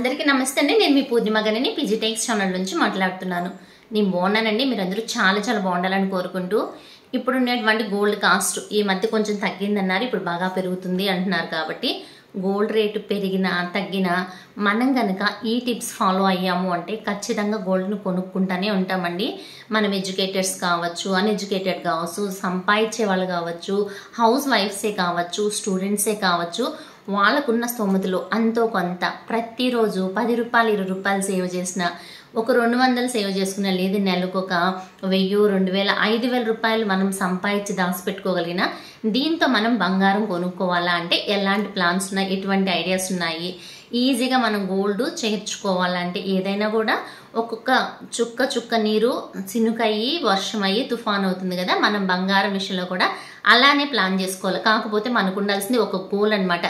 అందరికీ నమస్తే అండి. నేను మీ పూర్ణిమ గనిని పీజీ టెక్స్ ఛానల్ నుంచి మాట్లాడుతున్నాను. నేను బాగున్నానండి. మీరందరూ చాలా బాగుండాలని కోరుకుంటూ ఇప్పుడు ఉన్నటువంటి గోల్డ్ కాస్ట్ ఈ మధ్య కొంచెం తగ్గిందన్నారు, ఇప్పుడు బాగా పెరుగుతుంది అంటున్నారు. కాబట్టి గోల్డ్ రేటు పెరిగినా తగ్గినా మనం కనుక ఈ టిప్స్ ఫాలో అయ్యాము అంటే ఖచ్చితంగా గోల్డ్ను కొనుక్కుంటానే ఉంటామండి. మనం ఎడ్యుకేటెడ్స్ కావచ్చు, అన్ఎడ్యుకేటెడ్ కావచ్చు, సంపాదించే వాళ్ళు కావచ్చు, హౌస్ వైఫ్సే కావచ్చు, స్టూడెంట్సే కావచ్చు, వాళ్ళకున్న స్తోమతలో అంతో కొంత ప్రతిరోజు 10 రూపాయలు 20 రూపాయలు సేవ్ చేసిన, ఒక 200 సేవ్ చేసుకున్న, లేదు నెలకు ఒక 1000 2000 5000 రూపాయలు మనం సంపాదించి దాచిపెట్టుకోగలిగిన దీంతో మనం బంగారం కొనుక్కోవాలా అంటే ఎలాంటి ప్లాన్స్ ఉన్నాయి, ఎటువంటి ఐడియాస్ ఉన్నాయి, ఈజీగా మనం గోల్డ్ చేర్చుకోవాలంటే ఏదైనా కూడా ఒక్కొక్క చుక్క నీరు చినుకయ్యి వర్షం అయ్యి తుఫాన్ అవుతుంది కదా, మనం బంగారం విషయంలో కూడా అలానే ప్లాన్ చేసుకోవాలి. కాకపోతే మనకు ఉండాల్సింది ఒక గోల్ అనమాట.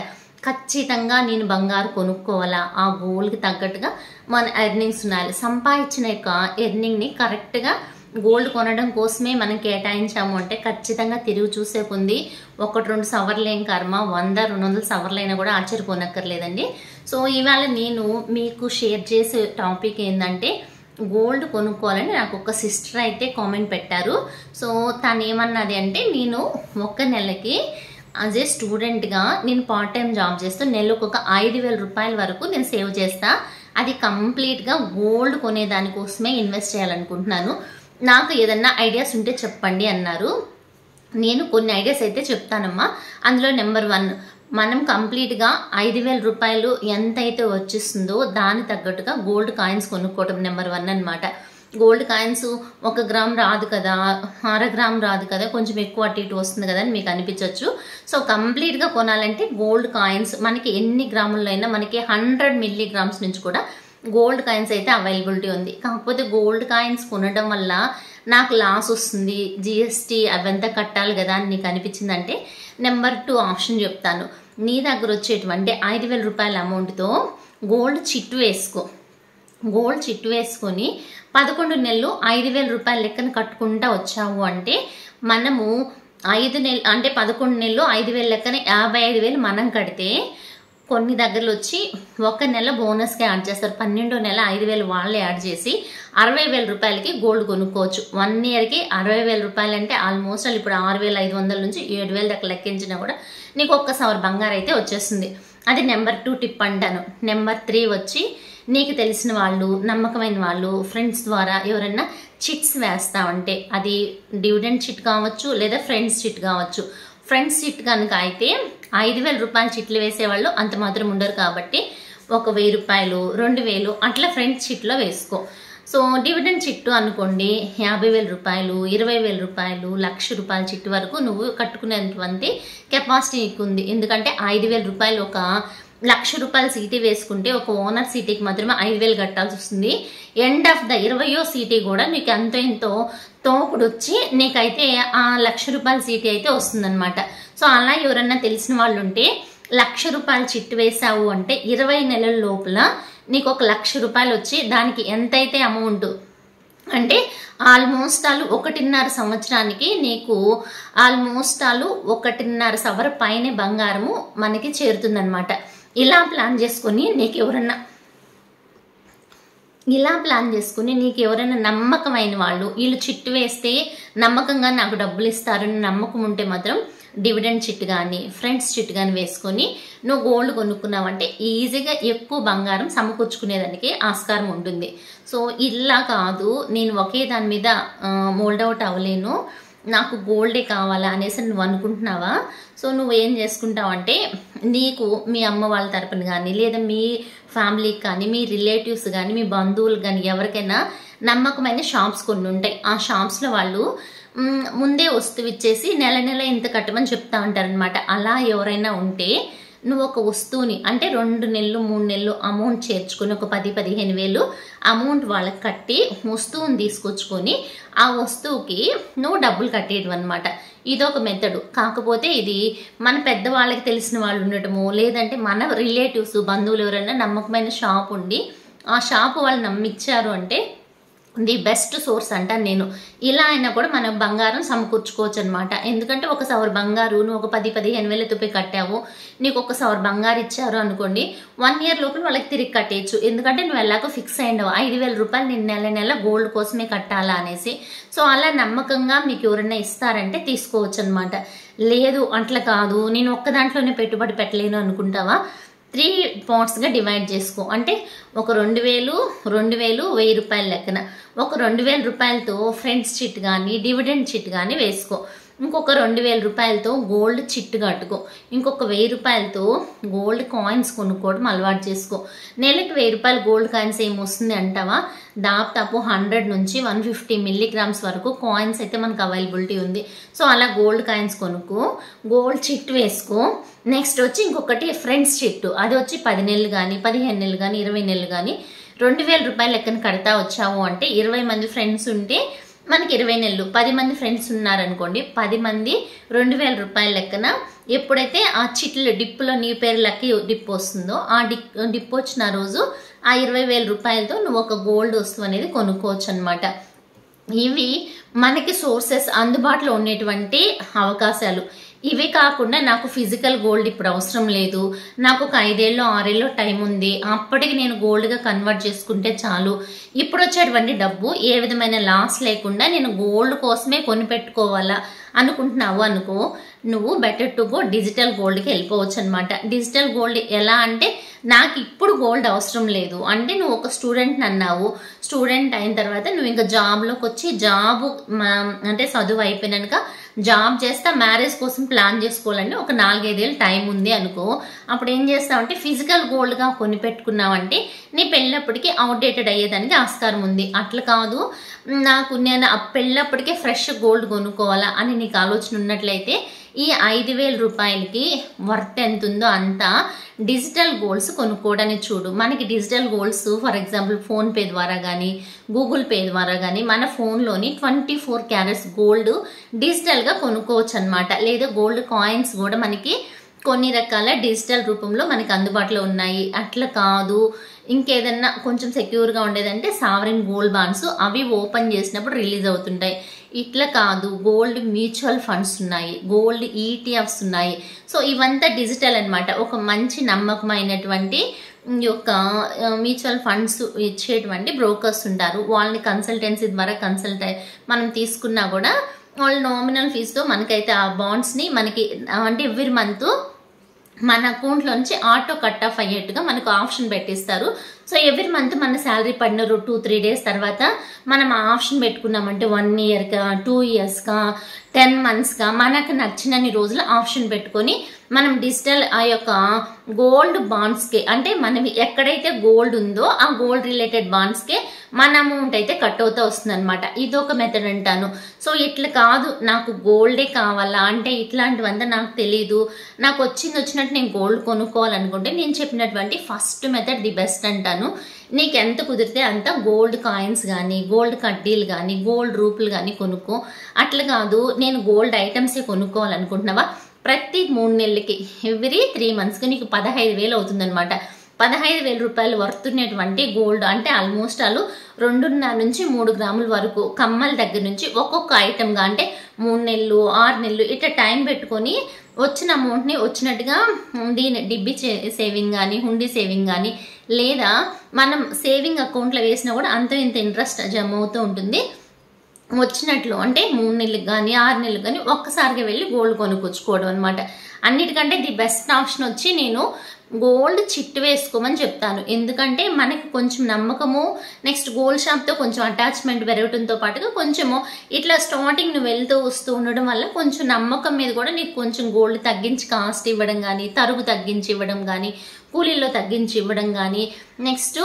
ఖచ్చితంగా నేను బంగారు కొనుక్కోవాలా, ఆ గోల్కి తగ్గట్టుగా మన ఎర్నింగ్స్ ఉండాలి. సంపాదించిన యొక్క ఎర్నింగ్ని కరెక్ట్గా గోల్డ్ కొనడం కోసమే మనం కేటాయించాము అంటే ఖచ్చితంగా తిరిగి చూసే కొంది 1-2 సవర్లేం కర్మ, 100-200 సవర్లైనా కూడా ఆశ్చర్యపోనక్కర్లేదండి. సో ఇవాళ నేను మీకు షేర్ చేసే టాపిక్ ఏంటంటే గోల్డ్ కొనుక్కోవాలని నాకు ఒక సిస్టర్ అయితే కామెంట్ పెట్టారు. సో తను ఏమన్నది అంటే, నేను ఒక నెలకి యాజ్ ఏ స్టూడెంట్గా నేను పార్ట్ టైం జాబ్ చేస్తూ నెలకు ఒక 5000 రూపాయల వరకు నేను సేవ్ చేస్తా, అది కంప్లీట్గా గోల్డ్ కొనేదానికోసమే ఇన్వెస్ట్ చేయాలనుకుంటున్నాను, నాకు ఏదన్నా ఐడియాస్ ఉంటే చెప్పండి అన్నారు. నేను కొన్ని ఐడియాస్ అయితే చెప్తానమ్మా. అందులో నెంబర్ 1, మనం కంప్లీట్గా 5000 రూపాయలు ఎంతైతే వచ్చిస్తుందో దాని తగ్గట్టుగా గోల్డ్ కాయిన్స్ కొనుక్కోవటం నెంబర్ 1 అనమాట. గోల్డ్ కాయిన్స్ 1 గ్రామ్ రాదు కదా, 1/2 గ్రామ్ రాదు కదా, కొంచెం ఎక్కువ అటు ఇటు వస్తుంది కదా అని మీకు అనిపించవచ్చు. సో కంప్లీట్గా కొనాలంటే గోల్డ్ కాయిన్స్ మనకి ఎన్ని గ్రాముల్లో అయినా మనకి 100 మిల్లీగ్రామ్స్ నుంచి కూడా గోల్డ్ కాయిన్స్ అయితే అవైలబిలిటీ ఉంది. కాకపోతే గోల్డ్ కాయిన్స్ కొనడం వల్ల నాకు లాస్ వస్తుంది, జిఎస్టీ అవంతా కట్టాలి కదా అని నీకు అనిపించిందంటే నెంబర్ 2 ఆప్షన్ చెప్తాను. నీ దగ్గర వచ్చేటువంటి 5000 రూపాయల అమౌంట్తో గోల్డ్ చిట్టు వేసుకో. గోల్డ్ చిట్టు వేసుకొని 11 నెలలు 5000 రూపాయల లెక్కన కట్టుకుంటా వచ్చావు అంటే మనము 5 నెలలు అంటే 11 నెలలు 5000 లెక్కన 55,000 మనం కడితే కొన్ని దగ్గరలో వచ్చి 1 నెల బోనస్గా యాడ్ చేస్తారు. 12వ నెల 5,000 వాళ్ళే యాడ్ చేసి 60,000 రూపాయలకి గోల్డ్ కొనుక్కోవచ్చు. 1 ఇయర్కి 60,000 రూపాయలు అంటే ఆల్మోస్ట్ ఇప్పుడు 6,500 నుంచి 7,000 దాకా లెక్కించినా కూడా నీకు 1 సవర్ బంగారు అయితే వచ్చేస్తుంది. అది నెంబర్ 2 టిప్ అంటాను. నెంబర్ 3 వచ్చి, నీకు తెలిసిన వాళ్ళు, నమ్మకమైన వాళ్ళు, ఫ్రెండ్స్ ద్వారా ఎవరైనా చిట్స్ వేస్తామంటే అది డివిడెండ్ చిట్ కావచ్చు లేదా ఫ్రెండ్స్ చిట్ కావచ్చు. ఫ్రెండ్స్ చిట్ కనుక అయితే 5,000 రూపాయల చిట్లు వేసేవాళ్ళు అంత మాత్రం ఉండరు కాబట్టి ఒక 1000 రూపాయలు 2,000 అట్లా ఫ్రెండ్స్ చిట్లో వేసుకో. సో డివిడెండ్ చిట్టు అనుకోండి 50,000 రూపాయలు 20,000 రూపాయలు 1,00,000 రూపాయల చిట్టు వరకు నువ్వు కట్టుకునేటువంటి కెపాసిటీ నీకు ఉంది. ఎందుకంటే 5,000 రూపాయలు ఒక 1,00,000 రూపాయల సీటీ వేసుకుంటే ఒక ఓనర్ సీటీకి మాత్రమే 5,000 కట్టాల్సి వస్తుంది. ఎండ్ ఆఫ్ ద 20వ సీటీ కూడా నీకు ఎంతో తోపుడు వచ్చి నీకైతే ఆ 1,00,000 రూపాయల సీటీ అయితే వస్తుందన్నమాట. సో అలా ఎవరన్నా తెలిసిన వాళ్ళు ఉంటే 1,00,000 రూపాయల చిట్టు వేసావు అంటే 20 నెలల లోపల నీకు ఒక 1,00,000 రూపాయలు వచ్చి దానికి ఎంతైతే అమౌంట్ అంటే ఆల్మోస్ట్ 1.5 సంవత్సరానికి నీకు ఆల్మోస్ట్ 1.5 సవర పైన బంగారము మనకి చేరుతుందన్నమాట. ఇలా ప్లాన్ చేసుకుని నీకు ఎవరైనా నమ్మకమైన వాళ్ళు, వీళ్ళు చిట్టు వేస్తే నమ్మకంగా నాకు డబ్బులు ఇస్తారని నమ్మకం ఉంటే మాత్రం డివిడెండ్ చిట్ కానీ ఫ్రెండ్స్ చిట్ కానీ వేసుకొని నువ్వు గోల్డ్ కొనుక్కున్నావంటే ఈజీగా ఎక్కువ బంగారం సమకూర్చుకునేదానికి ఆస్కారం ఉంటుంది. సో ఇలా కాదు, నేను ఒకే దాని మీద మోల్డ్ అవుట్ అవ్వలేను, నాకు గోల్డే కావాలా అనేసి నువ్వు అనుకుంటున్నావా? సో నువ్వు ఏం చేసుకుంటావంటే, నీకు మీ అమ్మ వాళ్ళ తరపున కానీ లేదా మీ ఫ్యామిలీకి కానీ మీ రిలేటివ్స్ కానీ మీ బంధువులు కానీ ఎవరికైనా నమ్మకమైన షాప్స్ కొన్ని ఉంటాయి. ఆ షాప్స్లో వాళ్ళు ముందే వస్తువు ఇచ్చేసి నెల ఇంత కట్టమని చెప్తా ఉంటారనమాట. అలా ఎవరైనా ఉంటే నువ్వు ఒక వస్తువుని అంటే 2 నెలలు 3 నెలలు అమౌంట్ చేర్చుకొని ఒక 10-15 వేలు అమౌంట్ వాళ్ళకి కట్టి వస్తువుని తీసుకొచ్చుకొని ఆ వస్తువుకి నువ్వు డబ్బులు కట్టేయడం అనమాట. ఇదొక మెథడ్. కాకపోతే ఇది మన పెద్దవాళ్ళకి తెలిసిన వాళ్ళు ఉండటము, లేదంటే మన రిలేటివ్స్ బంధువులు ఎవరైనా నమ్మకమైన షాప్ ఉండి ఆ షాపు వాళ్ళు నమ్మిచ్చారు అంటే ది బెస్ట్ సోర్స్ అంటాను నేను. ఇలా అయినా కూడా మనం బంగారం సమకూర్చుకోవచ్చు అనమాట. ఎందుకంటే ఒక సవర్ బంగారు నువ్వు ఒక 10-15 వేలతో పోయి కట్టావు, నీకు ఒక సవర్ బంగారు ఇచ్చారు అనుకోండి, 1 ఇయర్ లోపల వాళ్ళకి తిరిగి కట్టేయచ్చు. ఎందుకంటే నువ్వు ఎలాగో ఫిక్స్ అయ్యిండవు 5,000 రూపాయలు నేను నెల నెల గోల్డ్ కోసమే కట్టాలా అనేసి. సో అలా నమ్మకంగా మీకు ఎవరైనా ఇస్తారంటే తీసుకోవచ్చు అనమాట. లేదు అట్లా కాదు, నేను ఒక్క దాంట్లోనే పెట్టుబడి పెట్టలేను అనుకుంటావా, 3 పార్ట్స్గా డివైడ్ చేసుకో. అంటే ఒక 2,000, 2,000, 1,000 రూపాయల లెక్కన ఒక 2,000 రూపాయలతో ఫ్రెండ్స్ చిట్ కానీ డివిడెండ్ చిట్ కానీ వేసుకో. ఇంకొక 2,000 రూపాయలతో గోల్డ్ చిట్ కట్టుకో. ఇంకొక 1,000 రూపాయలతో గోల్డ్ కాయిన్స్ కొనుక్కోవడం అలవాటు చేసుకో. నెలకి 1,000 రూపాయలు గోల్డ్ కాయిన్స్ ఏమొస్తుంది అంటావా, దాదాపు 100 నుంచి 150 మిల్లీగ్రామ్స్ వరకు కాయిన్స్ అయితే మనకు అవైలబిలిటీ ఉంది. సో అలా గోల్డ్ కాయిన్స్ కొనుక్కో, గోల్డ్ చిట్ వేసుకో. నెక్స్ట్ వచ్చి ఇంకొకటి ఫ్రెండ్స్ చిట్, అది వచ్చి 10 నెలలు కానీ 15 నెలలు కానీ 20 నెలలు కానీ 2,000 రూపాయల లెక్కన కడతా వచ్చావు అంటే 20 మంది ఫ్రెండ్స్ ఉంటే మనకి 20 నెలలు, 10 మంది ఫ్రెండ్స్ ఉన్నారనుకోండి, 10 మంది 2,000 రూపాయల లెక్కన ఎప్పుడైతే ఆ చిట్లు డిప్పులో నీ పేరు లెక్క డిప్ వస్తుందో ఆ డిప్ వచ్చిన రోజు ఆ 20,000 రూపాయలతో నువ్వు ఒక గోల్డ్ వస్తువు అనేది కొనుక్కోవచ్చు అనమాట. ఇవి మనకి సోర్సెస్ అందుబాటులో ఉండేటువంటి అవకాశాలు. ఇవి కాకుండా నాకు ఫిజికల్ గోల్డ్ ఇప్పుడు అవసరం లేదు, నాకు ఒక 5 ఏళ్ళు 6 ఏళ్ళు టైం ఉంది, అప్పటికి నేను గోల్డ్గా కన్వర్ట్ చేసుకుంటే చాలు, ఇప్పుడు వచ్చేటువంటి డబ్బు ఏ విధమైన లాస్ లేకుండా నేను గోల్డ్ కోసమే కొనిపెట్టుకోవాలా అనుకుంటున్నావు అనుకో, నువ్వు బెటర్ టు గో డిజిటల్ గోల్డ్కి వెళ్ళిపోవచ్చు అనమాట. డిజిటల్ గోల్డ్ ఎలా అంటే, నాకు ఇప్పుడు గోల్డ్ అవసరం లేదు అంటే నువ్వు ఒక స్టూడెంట్ అన్నావు, స్టూడెంట్ అయిన తర్వాత నువ్వు ఇంకా జాబ్లోకి వచ్చి జాబ్ అంటే చదువు అయిపోయినాక జాబ్ చేస్తా మ్యారేజ్ కోసం ప్లాన్ చేసుకోవాలంటే ఒక 4-5 ఏళ్ళు టైం ఉంది అనుకో, అప్పుడు ఏం చేస్తావంటే ఫిజికల్ గోల్డ్గా కొనిపెట్టుకున్నావంటే నీ పెళ్ళప్పటికీ అవుట్డేటెడ్ అయ్యేదానికి ఆస్కారం ఉంది. అట్లా కాదు నాకు నేను పెళ్ళప్పటికే ఫ్రెష్ గోల్డ్ కొనుక్కోవాలా అని నీకు ఆలోచన ఉన్నట్లయితే ఈ 5,000 రూపాయలకి వర్త్ ఎంత ఉందో అంతా డిజిటల్ గోల్డ్స్ కొనుక్కోవడానికి చూడు. మనకి digital golds for example PhonePe ద్వారా కానీ గూగుల్ పే ద్వారా కానీ మన ఫోన్లోని 24 క్యారెట్స్ గోల్డ్ డిజిటల్గా కొనుక్కోవచ్చు అనమాట. లేదా గోల్డ్ కాయిన్స్ కూడా మనకి కొన్ని రకాల డిజిటల్ రూపంలో మనకి అందుబాటులో ఉన్నాయి. అట్లా కాదు ఇంకేదన్నా కొంచెం సెక్యూర్గా ఉండేదంటే సావరిన్ గోల్డ్ బాండ్స్, అవి ఓపెన్ చేసినప్పుడు రిలీజ్ అవుతుంటాయి. ఇట్లా కాదు గోల్డ్ మ్యూచువల్ ఫండ్స్ ఉన్నాయి, గోల్డ్ ఈటీఎఫ్స్ ఉన్నాయి. సో ఇవంతా డిజిటల్ అనమాట. ఒక మంచి నమ్మకమైనటువంటి యొక్క మ్యూచువల్ ఫండ్స్ ఇచ్చేటువంటి బ్రోకర్స్ ఉంటారు, వాళ్ళని కన్సల్టెన్సీ ద్వారా మనం తీసుకున్నా కూడా వాళ్ళు నామినల్ ఫీజుతో మనకైతే ఆ బాండ్స్ని మనకి అంటే ఎవ్రీ మంత్ మన అకౌంట్లోంచి ఆటో కట్ ఆఫ్ అయ్యేట్టుగా మనకు ఆప్షన్ పెట్టిస్తారు. సో ఎవ్రీ మంత్ మన శాలరీ పడిన 2-3 డేస్ తర్వాత మనం ఆ ఆప్షన్ పెట్టుకున్నామంటే 1 ఇయర్గా 2 ఇయర్స్గా 10 మంత్స్గా మనకు నచ్చినన్ని రోజులు ఆప్షన్ పెట్టుకొని మనం డిజిటల్ ఆ యొక్క గోల్డ్ బాండ్స్కి అంటే మనం ఎక్కడైతే గోల్డ్ ఉందో ఆ గోల్డ్ రిలేటెడ్ బాండ్స్కే మన అమౌంట్ అయితే కట్ అవుతా వస్తుంది అనమాట. ఇదొక మెథడ్ అంటాను. సో ఇట్లా కాదు నాకు గోల్డే కావాలా అంటే ఇట్లాంటివంతా నాకు తెలీదు, నాకు వచ్చినట్టు నేను గోల్డ్ కొనుక్కోవాలనుకుంటే నేను చెప్పినటువంటి ఫస్ట్ మెథడ్ ది బెస్ట్ అంటాను. నీకు ఎంత కుదిరితే అంత గోల్డ్ కాయిన్స్ కానీ గోల్డ్ కడ్డీలు కానీ గోల్డ్ రూపులు కానీ కొనుక్కో. అట్లా కాదు నేను గోల్డ్ ఐటమ్సే కొనుక్కోవాలనుకుంటున్నావా, ప్రతి 3 నెలలకి ఎవ్రీ 3 మంత్స్కి నీకు 15,000 అవుతుంది అనమాట. 15,000 రూపాయలు వర్తున్నటువంటి గోల్డ్ అంటే ఆల్మోస్ట్ 2.5 నుంచి 3 గ్రాముల వరకు కమ్మల దగ్గర నుంచి ఒక్కొక్క ఐటమ్గా అంటే 3 నెలలు 6 నెలలు ఇట్లా టైం పెట్టుకొని వచ్చిన అమౌంట్ని వచ్చినట్టుగా దీని డిబ్బి సేవింగ్ కానీ హుండీ సేవింగ్ కానీ లేదా మనం సేవింగ్ అకౌంట్లో వేసినా కూడా అంత ఇంత ఇంట్రెస్ట్ జమ అవుతూ ఉంటుంది. వచ్చినట్లు అంటే 3 నెలలకు కానీ 6 నెలలకు కానీ ఒక్కసారిగా వెళ్ళి గోల్డ్ కొనుక్కొచ్చుకోవడం అనమాట. అన్నిటికంటే ది బెస్ట్ ఆప్షన్ వచ్చి నేను గోల్డ్ చిట్ వేసుకోమని చెప్తాను. ఎందుకంటే మనకి కొంచెం నమ్మకము నెక్స్ట్ గోల్డ్ షాప్తో కొంచెం అటాచ్మెంట్ పెరగడంతో పాటుగా కొంచెము ఇట్లా స్టార్టింగ్ నువ్వు వెళ్తూ వస్తూ ఉండడం వల్ల కొంచెం నమ్మకం మీద కూడా నీకు కొంచెం గోల్డ్ తగ్గించి కాస్ట్ ఇవ్వడం కానీ తరుగు తగ్గించి ఇవ్వడం కానీ కూలీల్లో తగ్గించి ఇవ్వడం కానీ నెక్స్ట్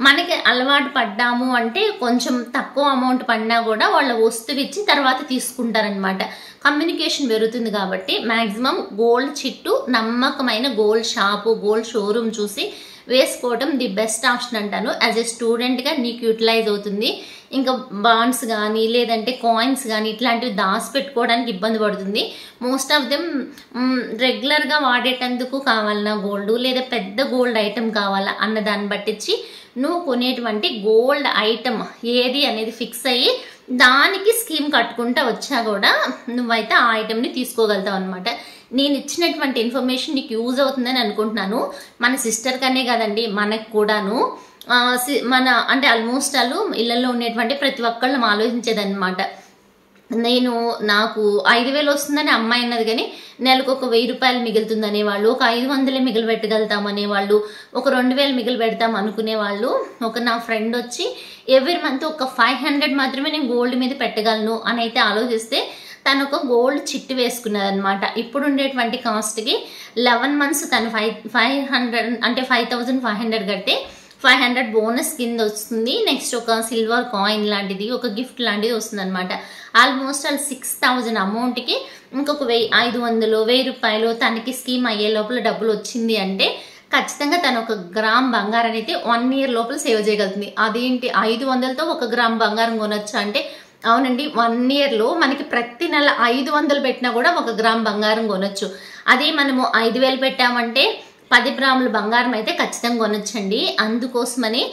మనకి అలవాటు పడ్డాము అంటే కొంచెం తక్కువ అమౌంట్ పడినా కూడా వాళ్ళ వస్తువు ఇచ్చి తర్వాత తీసుకుంటారనమాట. కమ్యూనికేషన్ పెరుగుతుంది కాబట్టి మ్యాక్సిమం గోల్డ్ చిట్టు నమ్మకమైన గోల్డ్ షాపు గోల్డ్ షోరూమ్ చూసి వేసుకోవడం ది బెస్ట్ ఆప్షన్ అంటాను. యాజ్ ఎ స్టూడెంట్గా నీకు యూటిలైజ్ అవుతుంది. ఇంకా బాండ్స్ కానీ లేదంటే కాయిన్స్ కానీ ఇట్లాంటివి దాచిపెట్టుకోవడానికి ఇబ్బంది పడుతుంది. మోస్ట్ ఆఫ్ దెమ్ రెగ్యులర్గా వాడేటందుకు కావాలన్నా గోల్డ్ లేదా పెద్ద గోల్డ్ ఐటెం కావాలా అన్న దాన్ని బట్టించి నువ్వు కొనేటువంటి గోల్డ్ ఐటమ్ ఏది అనేది ఫిక్స్ అయ్యి దానికి స్కీమ్ కట్టుకుంటా వచ్చా కూడా నువ్వైతే ఆ ఐటెంని తీసుకోగలుగుతావు అనమాట. నేను ఇచ్చినటువంటి ఇన్ఫర్మేషన్ నీకు యూజ్ అవుతుందని అనుకుంటున్నాను. మన సిస్టర్ కనే కదండి, మనకు కూడాను మన అంటే ఆల్మోస్ట్ వాళ్ళు ఇళ్లలో ఉండేటువంటి ప్రతి ఒక్కళ్ళం ఆలోచించేదన్నమాట. నాకు 5,000 వస్తుందని అమ్మాయి అన్నది, కానీ నెలకు ఒక 1,000 రూపాయలు మిగులుతుంది అనేవాళ్ళు, ఒక 500 మిగిలి పెట్టగలుగుతాం అనేవాళ్ళు, ఒక 2,000 మిగిలి పెడతాం అనుకునేవాళ్ళు. నా ఫ్రెండ్ వచ్చి ఎవ్రీ మంత్ ఒక 500 మాత్రమే నేను గోల్డ్ మీద పెట్టగలను అని అయితే ఆలోచిస్తే తను ఒక గోల్డ్ చిట్టు వేసుకున్నది అనమాట. ఇప్పుడు ఉండేటువంటి కాస్ట్కి 11 months తను 500 అంటే 5,500 కడితే 500 బోనస్ కింద వస్తుంది. నెక్స్ట్ ఒక సిల్వర్ కాయిన్ లాంటిది, ఒక గిఫ్ట్ లాంటిది వస్తుంది అనమాట. ఆల్మోస్ట్ 6,000 అమౌంట్కి ఇంకొక 500, 1,000 రూపాయలు తనకి స్కీమ్ అయ్యే లోపల డబ్బులు వచ్చింది అంటే ఖచ్చితంగా తను 1 గ్రామ్ బంగారం అయితే 1 year లోపల సేవ్ చేయగలుగుతుంది. అదేంటి 500తో 1 గ్రామ్ బంగారం కొనొచ్చా అంటే అవునండి, 1 yearలో మనకి ప్రతి నెల 500 పెట్టినా కూడా 1 గ్రామ్ బంగారం కొనొచ్చు. అదే మనము 5,000 పెట్టామంటే 10 గ్రాముల బంగారం అయితే ఖచ్చితంగా కొనొచ్చండి. అందుకోసమని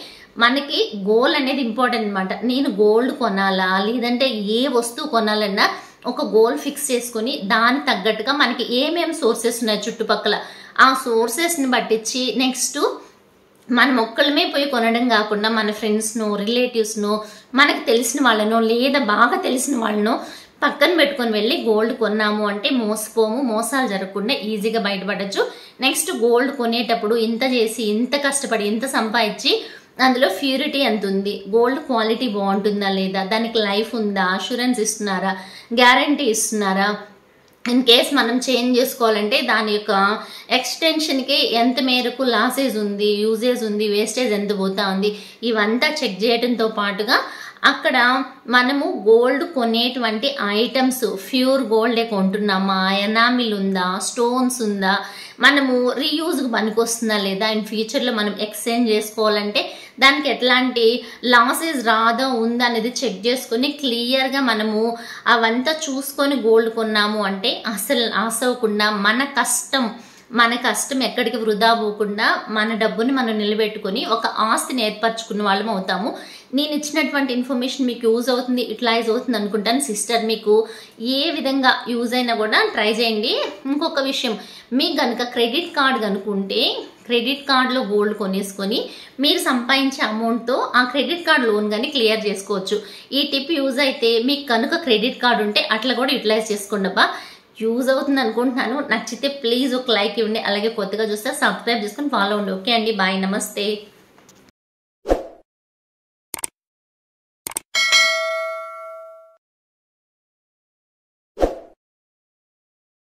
మనకి గోల్డ్ అనేది ఇంపార్టెంట్ అనమాట. నేను గోల్డ్ కొనాలా లేదంటే ఏ వస్తువు కొనాలన్నా ఒక గోల్ ఫిక్స్ చేసుకుని దానికి తగ్గట్టుగా మనకి ఏమేమి సోర్సెస్ ఉన్నాయి చుట్టుపక్కల ఆ సోర్సెస్ని పట్టించి నెక్స్ట్ మనం ఒక్కళ్ళమే పోయి కొనడం కాకుండా మన ఫ్రెండ్స్ను, రిలేటివ్స్ను, మనకు తెలిసిన వాళ్ళనో లేదా బాగా తెలిసిన వాళ్ళనో పక్కన పెట్టుకొని వెళ్ళి గోల్డ్ కొన్నాము అంటే మోసపోము, మోసాలు జరగకుండా ఈజీగా బయటపడచ్చు. నెక్స్ట్ గోల్డ్ కొనేటప్పుడు ఇంత చేసి ఇంత కష్టపడి ఇంత సంపాదించి అందులో ప్యూరిటీ ఎంత ఉంది, గోల్డ్ క్వాలిటీ బాగుంటుందా లేదా, దానికి లైఫ్ ఉందా, అష్యూరెన్స్ ఇస్తున్నారా, గ్యారంటీ ఇస్తున్నారా, ఇన్ కేస్ మనం చేంజ్ చేసుకోవాలంటే దాని యొక్క ఎక్స్టెన్షన్కి ఎంత మేరకు లాసెస్ ఉంది, యూజేజ్ ఉంది, వేస్టేజ్ ఎంత పోతా ఉంది, ఇవంతా చెక్ చేయడంతో పాటుగా అక్కడ మనము గోల్డ్ కొనేటువంటి ఐటమ్స్ ప్యూర్ గోల్డే కొంటున్నామా, ఎనామిల్ ఉందా, స్టోన్స్ ఉందా, మనము రీయూజ్కి పనికొస్తుందా లేదా, ఇన్ ఫ్యూచర్లో మనం ఎక్స్చేంజ్ చేసుకోవాలంటే దానికి ఎట్లాంటి లాసెస్ రాదా ఉందా అనేది చెక్ చేసుకొని క్లియర్గా మనము అవంతా చూసుకొని గోల్డ్ కొన్నాము అంటే అసలు ఆసవకుండా మన కష్టం ఎక్కడికి వృధా పోకుండా మన డబ్బుని మనం నిలబెట్టుకొని ఒక ఆస్తిని ఏర్పరచుకున్న వాళ్ళం అవుతాము. నేను ఇచ్చినటువంటి ఇన్ఫర్మేషన్ మీకు యూజ్ అవుతుంది, యూటిలైజ్ అవుతుంది అనుకుంటాను. సిస్టర్ మీకు ఏ విధంగా యూజ్ అయినా కూడా ట్రై చేయండి. ఇంకొక విషయం, మీకు కనుక క్రెడిట్ కార్డ్ కనుకుంటే క్రెడిట్ కార్డులో గోల్డ్ కొనేసుకొని మీరు సంపాదించే అమౌంట్తో ఆ క్రెడిట్ కార్డ్ లోన్ కానీ క్లియర్ చేసుకోవచ్చు. ఈ టిప్ యూజ్ అయితే మీకు కనుక క్రెడిట్ కార్డ్ ఉంటే అట్లా కూడా యూటిలైజ్ చేసుకోండి అబ్బా. యూజ్ అవుతుంది అనుకుంటున్నాను. నచ్చితే ప్లీజ్ ఒక లైక్ ఇవ్వండి. అలాగే కొత్తగా చూస్తే సబ్స్క్రైబ్ చేసుకొని ఫాలో అవ్వండి. ఓకే అండి, బాయ్, నమస్తే.